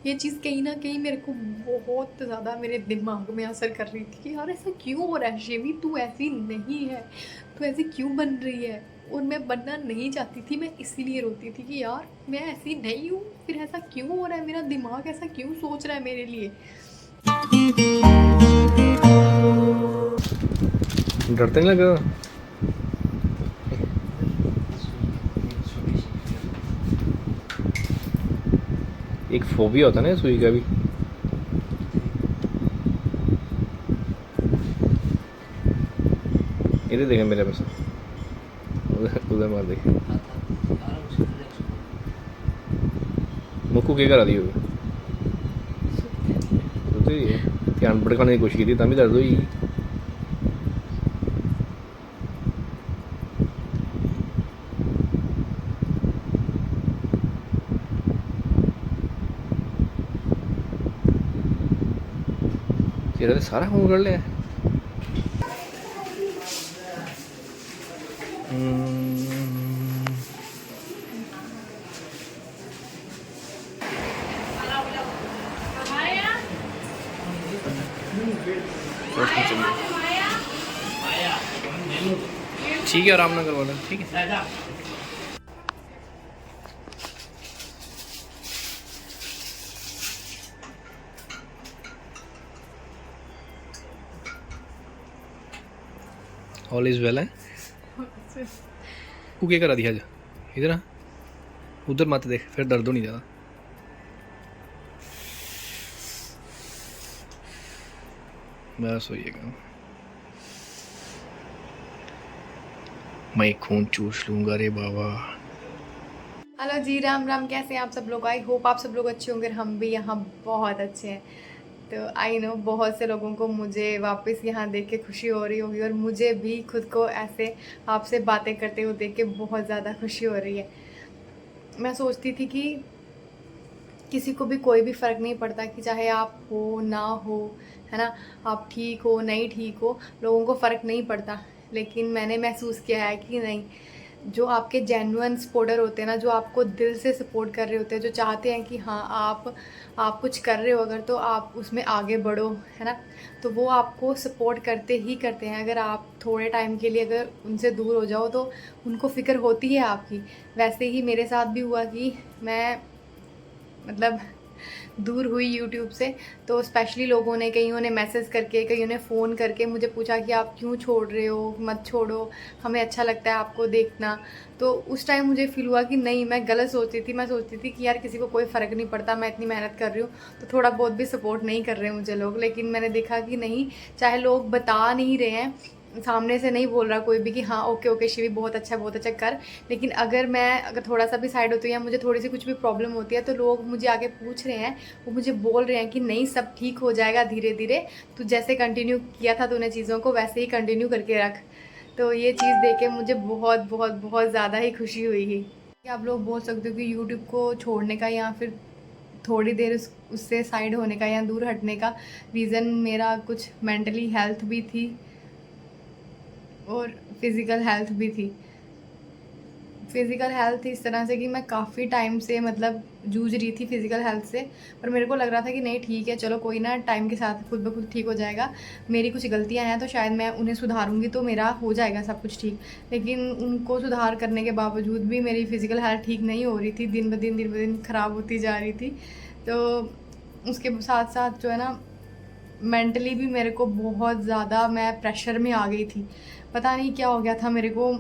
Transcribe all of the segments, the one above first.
ये चीज़ कहीं न कहीं मेरे को बहुत ज़्यादा मेरे दिमाग में असर कर रही थी कि यार ऐसा क्यों हो रहा है शिवी, तू ऐसी नहीं है, तू ऐसी क्यों बन रही है? और मैं बनना नहीं चाहती थी, मैं इसीलिए रोती थी कि यार मैं ऐसी नहीं हूँ, फिर ऐसा क्यों हो रहा है? मेरा दिमाग ऐसा क्यों सोच रहा है मेरे लिए? डरते नहीं लगा? एक फोबिया होता है ना सुई का भी। इधर देखे मेरे पास, उधर उधर मार देखे। मुक्कू क्या करा दी होगी? सुती है, ध्यान भड़काने की कोशिश की थी तभी दर्द हुई। तेरा तो सारा खून कर लिया। ठीक है, आराम ना करवा लें, ठीक है। ऑल इज वेल है। तू क्या करा दिया? इधर आ, उधर मत देख, फिर दर्द हो नहीं ज़्यादा। बस होइएगा, मैं खून चूस लूँगा रे बाबा। हेलो जी, राम राम। कैसे हैं आप सब लोग? आई होप आप सब लोग अच्छे होंगे, हम भी यहाँ बहुत अच्छे हैं। तो आई नो बहुत से लोगों को मुझे वापस यहाँ देख के खुशी हो रही होगी, और मुझे भी खुद को ऐसे आपसे बातें करते हुए देख के बहुत ज़्यादा खुशी हो रही है। मैं सोचती थी कि किसी को भी कोई भी फ़र्क नहीं पड़ता कि चाहे आप हो ना हो, है ना? आप ठीक हो नहीं ठीक हो, लोगों को फ़र्क नहीं पड़ता। लेकिन मैंने महसूस किया है कि नहीं, जो आपके जेन्युइन सपोर्टर होते हैं ना, जो आपको दिल से सपोर्ट कर रहे होते हैं, जो चाहते हैं कि हाँ आप कुछ कर रहे हो अगर, तो आप उसमें आगे बढ़ो, है ना? तो वो आपको सपोर्ट करते ही करते हैं। अगर आप थोड़े टाइम के लिए अगर उनसे दूर हो जाओ तो उनको फ़िक्र होती है आपकी। वैसे ही मेरे साथ भी हुआ कि मैं मतलब दूर हुई यूट्यूब से, तो स्पेशली लोगों ने, कईयों ने मैसेज करके, कईयों ने फ़ोन करके मुझे पूछा कि आप क्यों छोड़ रहे हो? मत छोड़ो, हमें अच्छा लगता है आपको देखना। तो उस टाइम मुझे फ़ील हुआ कि नहीं, मैं गलत सोचती थी। मैं सोचती थी कि यार किसी को कोई फ़र्क नहीं पड़ता, मैं इतनी मेहनत कर रही हूँ, तो थोड़ा बहुत भी सपोर्ट नहीं कर रहे मुझे लोग। लेकिन मैंने देखा कि नहीं, चाहे लोग बता नहीं रहे हैं, सामने से नहीं बोल रहा कोई भी कि हाँ ओके ओके शिवी बहुत अच्छा कर, लेकिन अगर थोड़ा सा भी साइड होती है या मुझे थोड़ी सी कुछ भी प्रॉब्लम होती है, तो लोग मुझे आके पूछ रहे हैं, वो मुझे बोल रहे हैं कि नहीं सब ठीक हो जाएगा धीरे धीरे, तू जैसे कंटिन्यू किया था तूने चीज़ों को वैसे ही कंटिन्यू करके रख। तो ये चीज़ देख के मुझे बहुत बहुत बहुत ज़्यादा ही खुशी हुई है। आप लोग बोल सकते हो कि यूट्यूब को छोड़ने का या फिर थोड़ी देर उससे साइड होने का या दूर हटने का रीज़न मेरा कुछ मेंटली हेल्थ भी थी और फिज़िकल हेल्थ भी थी। फिज़िकल हेल्थ इस तरह से कि मैं काफ़ी टाइम से मतलब जूझ रही थी फिज़िकल हेल्थ से, पर मेरे को लग रहा था कि नहीं ठीक है, चलो कोई ना, टाइम के साथ खुद ब खुद ठीक हो जाएगा। मेरी कुछ गलतियाँ हैं तो शायद मैं उन्हें सुधारूँगी तो मेरा हो जाएगा सब कुछ ठीक। लेकिन उनको सुधार करने के बावजूद भी मेरी फ़िज़िकल हेल्थ ठीक नहीं हो रही थी, दिन ब दिन ख़राब होती जा रही थी। तो उसके साथ-साथ जो है ना, मेंटली भी मेरे को बहुत ज़्यादा मैं प्रेशर में आ गई थी। पता नहीं क्या हो गया था मेरे को,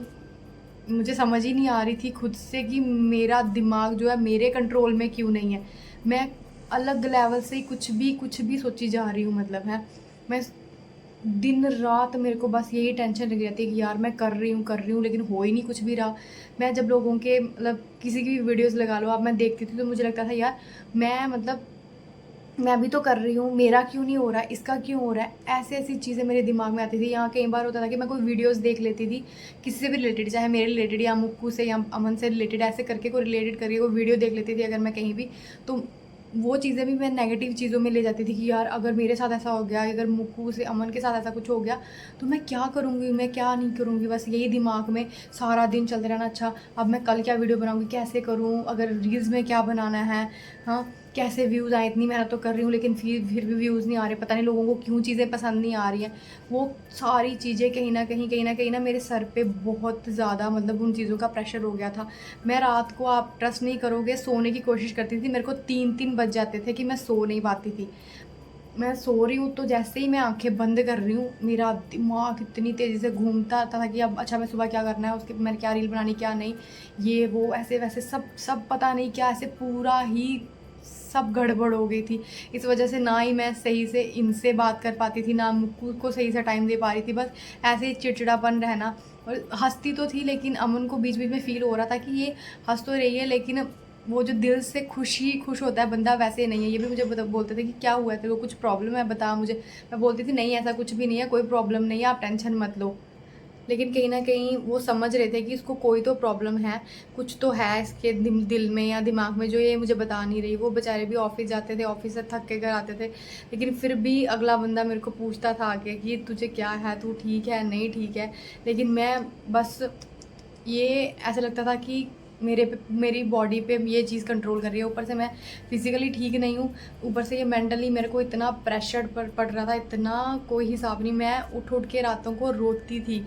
मुझे समझ ही नहीं आ रही थी खुद से कि मेरा दिमाग जो है मेरे कंट्रोल में क्यों नहीं है। मैं अलग लेवल से ही कुछ भी सोची जा रही हूँ, मतलब है। मैं दिन रात मेरे को बस यही टेंशन लगी रहती है कि यार मैं कर रही हूँ लेकिन हो ही नहीं कुछ भी रहा। मैं जब लोगों के मतलब किसी की भी वीडियोज़ लगा लो आप, मैं देखती थी तो मुझे लगता था यार मैं मतलब मैं भी तो कर रही हूँ, मेरा क्यों नहीं हो रहा है, इसका क्यों हो रहा है? ऐसी-ऐसी चीज़ें मेरे दिमाग में आती थी। यहाँ कई बार होता था कि मैं कोई वीडियोज़ देख लेती थी, किसी से भी रिलेटेड, चाहे मेरे रिलेटेड या मुक्कू से या अमन से रिलेटेड, ऐसे करके कोई रिलेटेड करके कोई वीडियो देख लेती थी अगर मैं कहीं भी, तो वो चीज़ें भी मैं नेगेटिव चीज़ों में ले जाती थी कि यार अगर मेरे साथ ऐसा हो गया, अगर मुक्कू से, अमन के साथ ऐसा कुछ हो गया, तो मैं क्या करूँगी, मैं क्या नहीं करूँगी? बस यही दिमाग में सारा दिन चलते रहना। अच्छा, अब मैं कल क्या वीडियो बनाऊँगी, कैसे करूँ, अगर रील्स में क्या बनाना है, हाँ? कैसे व्यूज़ आए, इतनी मेहनत तो कर रही हूँ लेकिन फिर भी व्यूज़ नहीं आ रहे, पता नहीं लोगों को क्यों चीज़ें पसंद नहीं आ रही हैं। वो सारी चीज़ें कहीं न कहीं मेरे सर पे बहुत ज़्यादा मतलब उन चीज़ों का प्रेशर हो गया था। मैं रात को, आप ट्रस्ट नहीं करोगे, सोने की कोशिश करती थी, मेरे को 3-3 बज जाते थे कि मैं सो नहीं पाती थी। मैं सो रही हूँ तो जैसे ही मैं आँखें बंद कर रही हूँ, मेरा दिमाग इतनी तेज़ी से घूमता था कि अब अच्छा मैं सुबह क्या करना है, उसके मैंने क्या रील बनानी, क्या नहीं, ये वो ऐसे-वैसे सब सब पता नहीं क्या, ऐसे पूरा ही सब गड़बड़ हो गई थी। इस वजह से ना ही मैं सही से इनसे बात कर पाती थी, ना मुक्कू को सही से टाइम दे पा रही थी। बस ऐसे ही चिड़चिड़ापन रहना, और हँसती तो थी लेकिन अमन को बीच-बीच में फ़ील हो रहा था कि ये हँस तो रही है लेकिन वो जो दिल से खुश होता है बंदा, वैसे नहीं है। ये भी मुझे बोलते थे कि क्या हुआ है तेरे को, कुछ प्रॉब्लम है बता मुझे। मैं बोलती थी नहीं ऐसा कुछ भी नहीं है, कोई प्रॉब्लम नहीं है, आप टेंशन मत लो। लेकिन कहीं न कहीं वो समझ रहे थे कि इसको कोई तो प्रॉब्लम है, कुछ तो है इसके दिल में या दिमाग में जो ये मुझे बता नहीं रही। वो बेचारे भी ऑफ़िस जाते थे, ऑफ़िस से थक के घर आते थे, लेकिन फिर भी अगला बंदा मेरे को पूछता था आके कि तुझे क्या है, तू ठीक है, नहीं ठीक है? लेकिन मैं बस, ये ऐसा लगता था कि मेरी बॉडी पे ये चीज़ कंट्रोल कर रही है। ऊपर से मैं फिज़िकली ठीक नहीं हूँ, ऊपर से ये मेंटली मेरे को इतना प्रेशर पड़ रहा था, इतना कोई हिसाब नहीं। मैं उठ के रातों को रोती थी।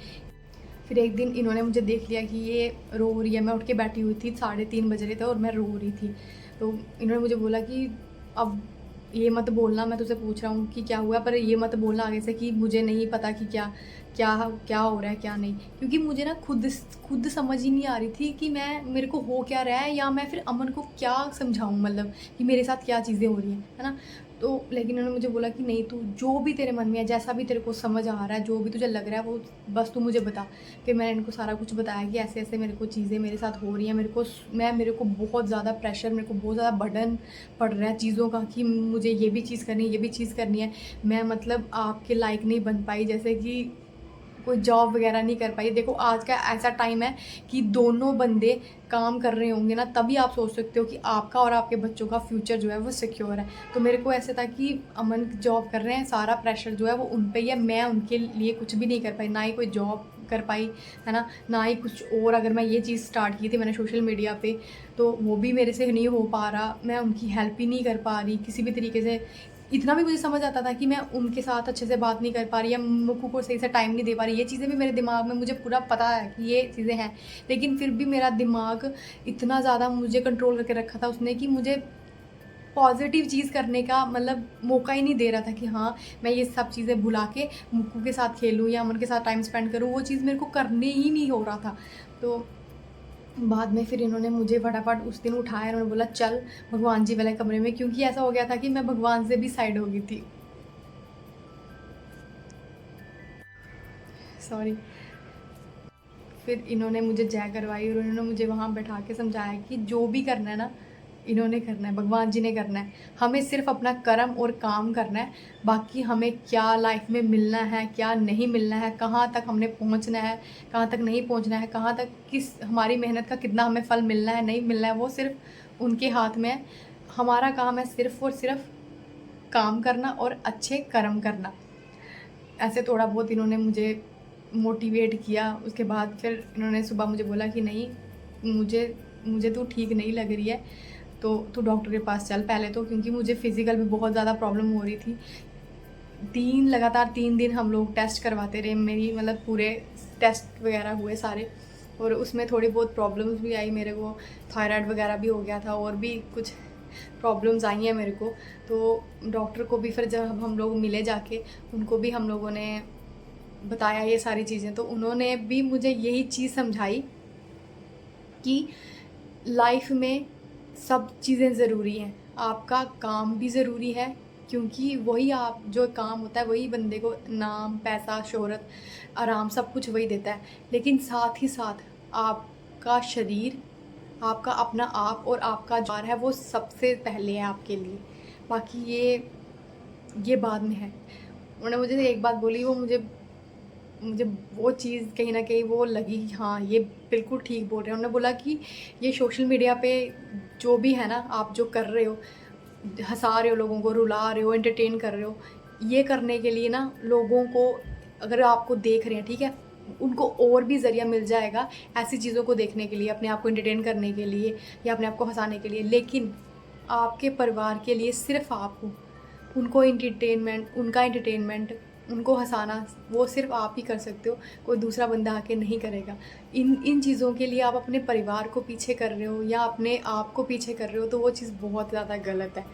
फिर एक दिन इन्होंने मुझे देख लिया कि ये रो रही है, मैं उठ के बैठी हुई थी, 3:30 बज रहे थे और मैं रो रही थी। तो इन्होंने मुझे बोला कि अब ये मत बोलना, मैं तुझसे पूछ रहा हूँ कि क्या हुआ, पर ये मत बोलना आगे से कि मुझे नहीं पता कि क्या क्या क्या हो रहा है क्या नहीं। क्योंकि मुझे ना खुद समझ ही नहीं आ रही थी कि मेरे को हो क्या रहा है, या मैं फिर अमन को क्या समझाऊँ, मतलब कि मेरे साथ क्या चीज़ें हो रही हैं, है ना? तो लेकिन उन्होंने मुझे बोला कि नहीं, तू जो भी तेरे मन में है, जैसा भी तेरे को समझ आ रहा है, जो भी तुझे लग रहा है, वो बस तू मुझे बता। फिर मैंने इनको सारा कुछ बताया कि ऐसे-ऐसे मेरे को चीज़ें मेरे साथ हो रही हैं। मेरे को बहुत ज़्यादा प्रेशर, मेरे को बहुत ज़्यादा बर्डन पड़ रहा है चीज़ों का कि मुझे ये भी चीज़ करनी है, ये भी चीज़ करनी है। मैं मतलब आपके लायक नहीं बन पाई, जैसे कि कोई जॉब वगैरह नहीं कर पाई। देखो आज का ऐसा टाइम है कि दोनों बंदे काम कर रहे होंगे ना, तभी आप सोच सकते हो कि आपका और आपके बच्चों का फ्यूचर जो है वो सिक्योर है। तो मेरे को ऐसे था कि अमन जॉब कर रहे हैं, सारा प्रेशर जो है वो उन पे ही है, मैं उनके लिए कुछ भी नहीं कर पाई, ना ही कोई जॉब कर पाई, है ना? ना ही कुछ और। अगर मैं ये चीज़ स्टार्ट की थी मैंने सोशल मीडिया पे, तो वो भी मेरे से नहीं हो पा रहा, मैं उनकी हेल्प ही नहीं कर पा रही किसी भी तरीके से। इतना भी मुझे समझ आता था कि मैं उनके साथ अच्छे से बात नहीं कर पा रही या मुक्कू को सही से टाइम नहीं दे पा रही। ये चीज़ें भी मेरे दिमाग में, मुझे पूरा पता है कि ये चीज़ें हैं। लेकिन फिर भी मेरा दिमाग इतना ज़्यादा मुझे कंट्रोल करके रखा था उसने कि मुझे पॉज़िटिव चीज़ करने का मतलब मौका ही नहीं दे रहा था कि हाँ, मैं ये सब चीज़ें भुला के मुक्कू के साथ खेलूँ या अमन के साथ टाइम स्पेंड करूँ, वो चीज़ मेरे को करने ही नहीं हो रहा था। तो बाद में फिर इन्होंने मुझे फटाफट उस दिन उठाया, इन्होंने बोला चल भगवान जी वाले कमरे में, क्योंकि ऐसा हो गया था कि मैं भगवान से भी साइड हो गई थी। सॉरी। फिर इन्होंने मुझे जय करवाई और इन्होंने मुझे वहाँ बैठा के समझाया कि जो भी करना है ना, इन्होंने करना है, भगवान जी ने करना है। हमें सिर्फ़ अपना कर्म और काम करना है, बाकी हमें क्या लाइफ में मिलना है, क्या नहीं मिलना है, कहाँ तक हमने पहुँचना है, कहाँ तक नहीं पहुँचना है, कहाँ तक किस हमारी मेहनत का कितना हमें फल मिलना है, नहीं मिलना है, वो सिर्फ़ उनके हाथ में है। हमारा काम है सिर्फ़ और सिर्फ़ काम करना और अच्छे कर्म करना। ऐसे थोड़ा बहुत इन्होंने मुझे मोटिवेट किया। उसके बाद फिर इन्होंने सुबह मुझे बोला कि नहीं, मुझे मुझे तू ठीक नहीं लग रही है, तो तू डॉक्टर के पास चल पहले तो, क्योंकि मुझे फ़िज़िकल भी बहुत ज़्यादा प्रॉब्लम हो रही थी। 3 दिन हम लोग टेस्ट करवाते रहे, मेरी मतलब पूरे टेस्ट वगैरह हुए सारे, और उसमें थोड़ी बहुत प्रॉब्लम्स भी आई मेरे को, थायराइड वगैरह भी हो गया था और भी कुछ प्रॉब्लम्स आई हैं मेरे को। तो डॉक्टर को भी फिर जब हम लोग मिले जाके, उनको भी हम लोगों ने बताया ये सारी चीज़ें, तो उन्होंने भी मुझे यही चीज़ समझाई कि लाइफ में सब चीज़ें ज़रूरी हैं। आपका काम भी ज़रूरी है, क्योंकि वही आप जो काम होता है वही बंदे को नाम, पैसा, शोहरत, आराम सब कुछ वही देता है। लेकिन साथ ही साथ आपका शरीर, आपका अपना आप और आपका जो है वो सबसे पहले है आपके लिए। बाकी ये बाद में है। उन्होंने मुझे एक बात बोली, वो मुझे मुझे वो चीज़ कहीं न कहीं वो लगी कि हाँ, ये बिल्कुल ठीक बोल रहे हैं। उन्होंने बोला कि ये सोशल मीडिया पे जो भी है ना, आप जो कर रहे हो, हँसा रहे हो लोगों को, रुला रहे हो, एंटरटेन कर रहे हो, ये करने के लिए ना लोगों को, अगर आपको देख रहे हैं, ठीक है? उनको और भी ज़रिया मिल जाएगा ऐसी चीज़ों को देखने के लिए, अपने आप को एंटरटेन करने के लिए या अपने आप को हँसाने के लिए। लेकिन आपके परिवार के लिए सिर्फ आप हो। उनका एंटरटेनमेंट, उनको हँसाना, वो सिर्फ आप ही कर सकते हो, कोई दूसरा बंदा आके नहीं करेगा। इन चीज़ों के लिए आप अपने परिवार को पीछे कर रहे हो या अपने आप को पीछे कर रहे हो, तो वो चीज़ बहुत ज़्यादा गलत है।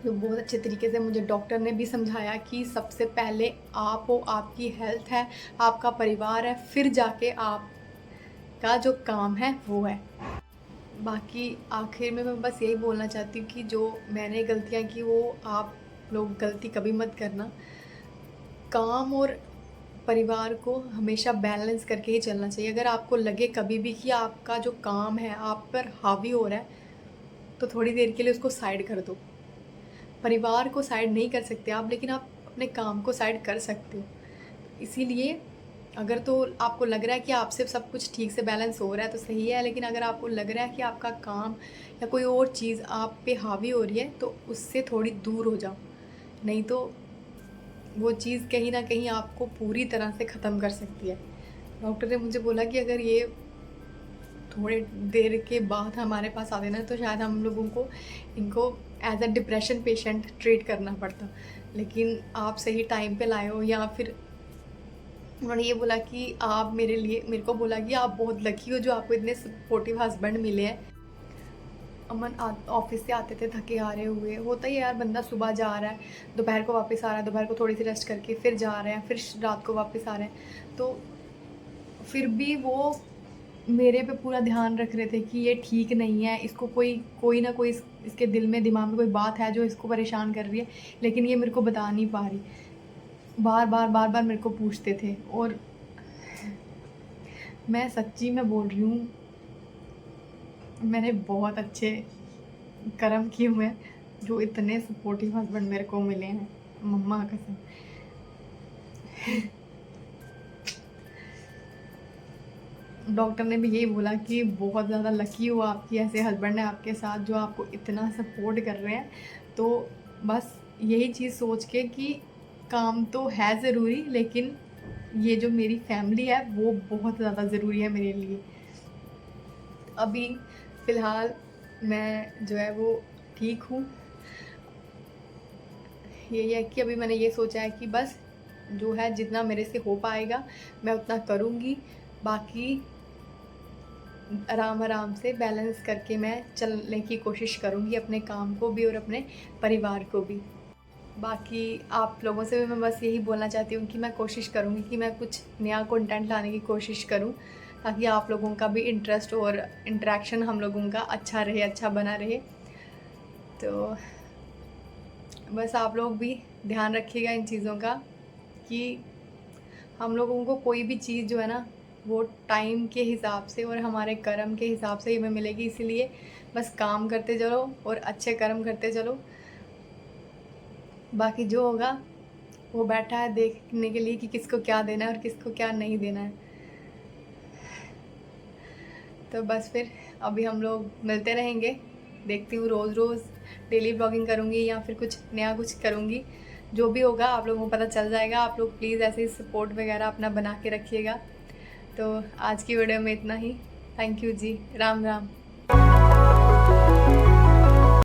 तो बहुत अच्छे तरीके से मुझे डॉक्टर ने भी समझाया कि सबसे पहले आप हो, आपकी हेल्थ है, आपका परिवार है, फिर जाके आपका जो काम है वो है। बाकी आखिर में मैं बस यही बोलना चाहती हूँ कि जो मैंने गलतियाँ की वो आप लोग गलती कभी मत करना। काम और परिवार को हमेशा बैलेंस करके ही चलना चाहिए। अगर आपको लगे कभी भी कि आपका जो काम है आप पर हावी हो रहा है, तो थोड़ी देर के लिए उसको साइड कर दो। परिवार को साइड नहीं कर सकते आप, लेकिन आप अपने काम को साइड कर सकते हो। इसीलिए अगर तो आपको लग रहा है कि आपसे सब कुछ ठीक से बैलेंस हो रहा है तो सही है, लेकिन अगर आपको लग रहा है कि आपका काम या कोई और चीज़ आप पे हावी हो रही है, तो उससे थोड़ी दूर हो जाओ। नहीं तो वो चीज़ कहीं ना कहीं आपको पूरी तरह से ख़त्म कर सकती है। डॉक्टर ने मुझे बोला कि अगर ये थोड़े देर के बाद हमारे पास आ देना तो शायद हम लोगों को इनको as a depression patient treat करना पड़ता, लेकिन आप सही टाइम पे लाए हो। या फिर उन्होंने ये बोला कि आप मेरे को बोला कि आप बहुत लकी हो जो आपको इतने सपोर्टिव हस्बैंड मिले हैं। अमन ऑफिस से आते थे थके हारे हुए, होता ही है यार, बंदा सुबह जा रहा है, दोपहर को वापस आ रहा है, दोपहर को थोड़ी सी रेस्ट करके फिर जा रहे हैं, फिर रात को वापस आ रहे हैं। तो फिर भी वो मेरे पे पूरा ध्यान रख रहे थे कि ये ठीक नहीं है, इसको कोई ना कोई इसके दिल में दिमाग में कोई बात है जो इसको परेशान कर रही है, लेकिन ये मेरे को बता नहीं पा रही। बार बार मेरे को पूछते थे, और मैं सच्ची में बोल रही हूँ, मैंने बहुत अच्छे कर्म किए हुए हैं जो इतने सपोर्टिव हस्बैंड मेरे को मिले हैं, मम्मा कसम। डॉक्टर ने भी यही बोला कि बहुत ज़्यादा लकी हो आपकी ऐसे हस्बैंड है आपके साथ जो आपको इतना सपोर्ट कर रहे हैं। तो बस यही चीज़ सोच के कि काम तो है ज़रूरी, लेकिन ये जो मेरी फैमिली है वो बहुत ज़्यादा ज़रूरी है मेरे लिए। अभी फ़िलहाल मैं जो है वो ठीक हूँ। यही है कि अभी मैंने ये सोचा है कि बस जो है जितना मेरे से हो पाएगा मैं उतना करूँगी, बाकी आराम से बैलेंस करके मैं चलने की कोशिश करूँगी, अपने काम को भी और अपने परिवार को भी। बाकी आप लोगों से भी मैं बस यही बोलना चाहती हूँ कि मैं कोशिश करूँगी कि मैं कुछ नया कंटेंट लाने की कोशिश करूँ, ताकि आप लोगों का भी इंटरेस्ट और इंटरेक्शन हम लोगों का अच्छा रहे, अच्छा बना रहे। तो बस आप लोग भी ध्यान रखिएगा इन चीज़ों का कि हम लोगों को कोई भी चीज़ जो है ना वो टाइम के हिसाब से और हमारे कर्म के हिसाब से ही हमें मिलेगी। इसीलिए बस काम करते चलो और अच्छे कर्म करते चलो, बाकी जो होगा वो बैठा है देखने के लिए कि किसको क्या देना है और किसको क्या नहीं देना है। तो बस फिर अभी हम लोग मिलते रहेंगे, देखती हूँ रोज़ डेली ब्लॉगिंग करूँगी या फिर कुछ नया कुछ करूँगी, जो भी होगा आप लोगों को पता चल जाएगा। आप लोग प्लीज़ ऐसे ही सपोर्ट वगैरह अपना बना के रखिएगा। तो आज की वीडियो में इतना ही। थैंक यू जी, राम राम।